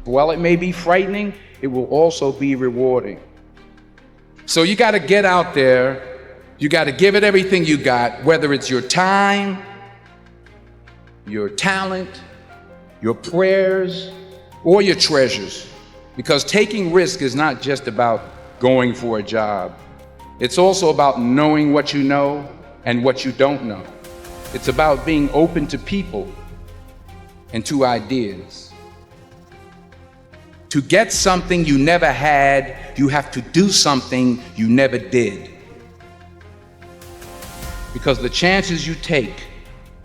While it may be frightening, it will also be rewarding. So you got to get out there. You got to give it everything you got, whether it's your time, your talent, your prayers, or your treasures. Because taking risk is not just about going for a job. It's also about knowing what you know and what you don't know. It's about being open to people and to ideas. To get something you never had, you have to do something you never did. Because the chances you take,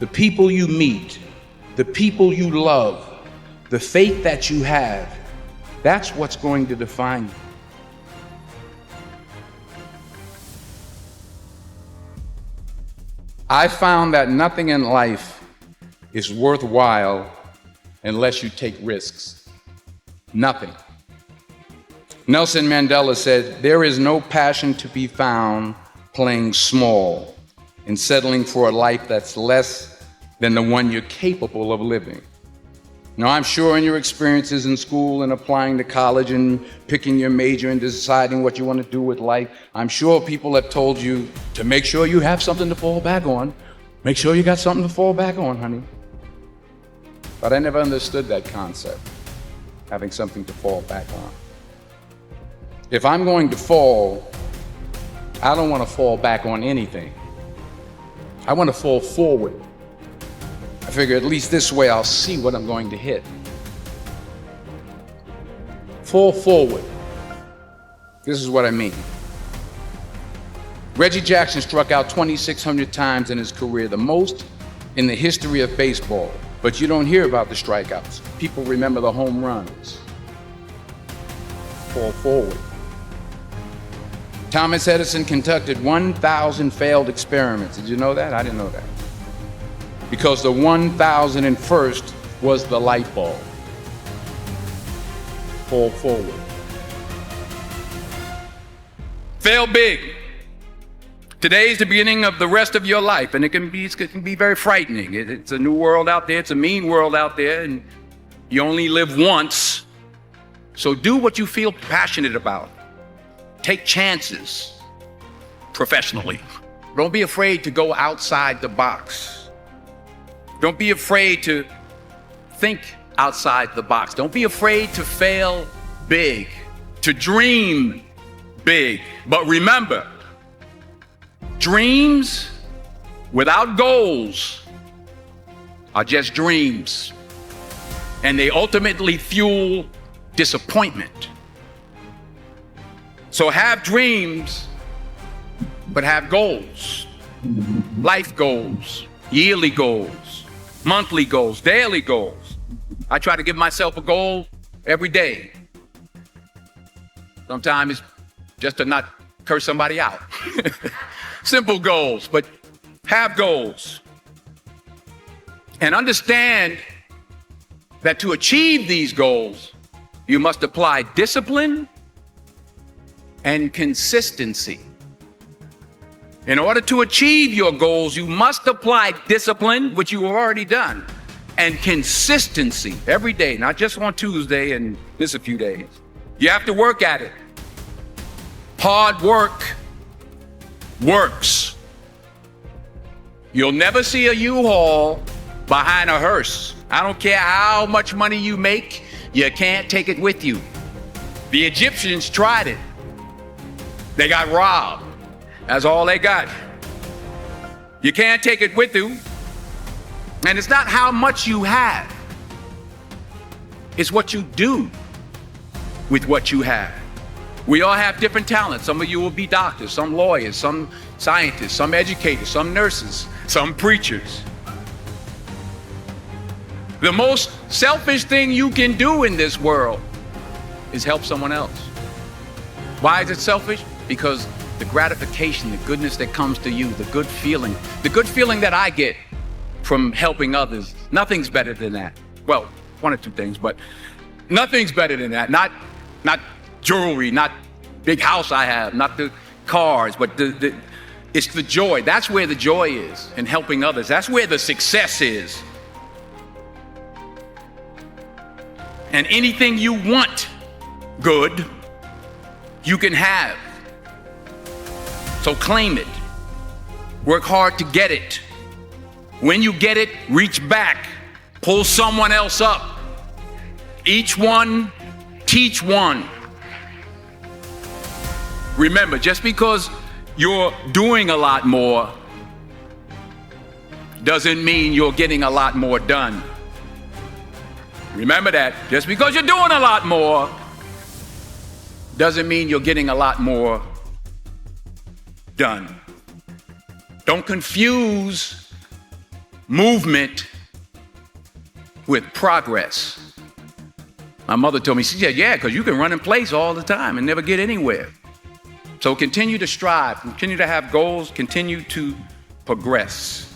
the people you meet, the people you love, the faith that you have, that's what's going to define you. I found that nothing in life is worthwhile unless you take risks. Nothing. Nelson Mandela said, "There is no passion to be found playing small and settling for a life that's less than the one you're capable of living." Now, I'm sure in your experiences in school and applying to college and picking your major and deciding what you want to do with life, I'm sure people have told you to make sure you have something to fall back on. Make sure you got something to fall back on, honey. But I never understood that concept, having something to fall back on. If I'm going to fall, I don't want to fall back on anything. I want to fall forward. I figure at least this way I'll see what I'm going to hit. Fall forward. This is what I mean. Reggie Jackson struck out 2,600 times in his career, the most in the history of baseball. But you don't hear about the strikeouts. People remember the home runs. Fall forward. Thomas Edison conducted 1,000 failed experiments. Did you know that? I didn't know that. Because the 1,001st was the light bulb. Fall forward. Fail big. Today is the beginning of the rest of your life, and it can be very frightening. It's a new world out there. It's a mean world out there, and you only live once. So do what you feel passionate about. Take chances professionally. Don't be afraid to go outside the box. Don't be afraid to think outside the box. Don't be afraid to fail big, to dream big. But remember, dreams without goals are just dreams, and they ultimately fuel disappointment. So have dreams, but have goals. Life goals, yearly goals, monthly goals, daily goals. I try to give myself a goal every day. Sometimes it's just to not curse somebody out. Simple goals, but have goals. And understand that to achieve these goals, you must apply discipline and consistency. In order to achieve your goals, you must apply discipline, which you have already done, and consistency every day, not just on Tuesday and miss a few days. You have to work at it. Hard work works. You'll never see a U-Haul behind a hearse. I don't care how much money you make, you can't take it with you. The Egyptians tried it. They got robbed. That's all they got. You can't take it with you. And it's not how much you have. It's what you do with what you have. We all have different talents. Some of you will be doctors, some lawyers, some scientists, some educators, some nurses, some preachers. The most selfish thing you can do in this world is help someone else. Why is it selfish? Because the gratification, the goodness that comes to you, the good feeling that I get from helping others, nothing's better than that. Well, one or two things, but nothing's better than that. Not jewelry, not big house I have, not the cars, but it's the joy. That's where the joy is, in helping others. That's where the success is. And anything you want good, you can have. So claim it. Work hard to get it. When you get it, reach back. Pull someone else up. Each one, teach one. Remember, just because you're doing a lot more doesn't mean you're getting a lot more done. Remember that. Just because you're doing a lot more doesn't mean you're getting a lot more done. Don't confuse movement with progress. My mother told me, she said, yeah, because you can run in place all the time and never get anywhere. So continue to strive, continue to have goals, continue to progress.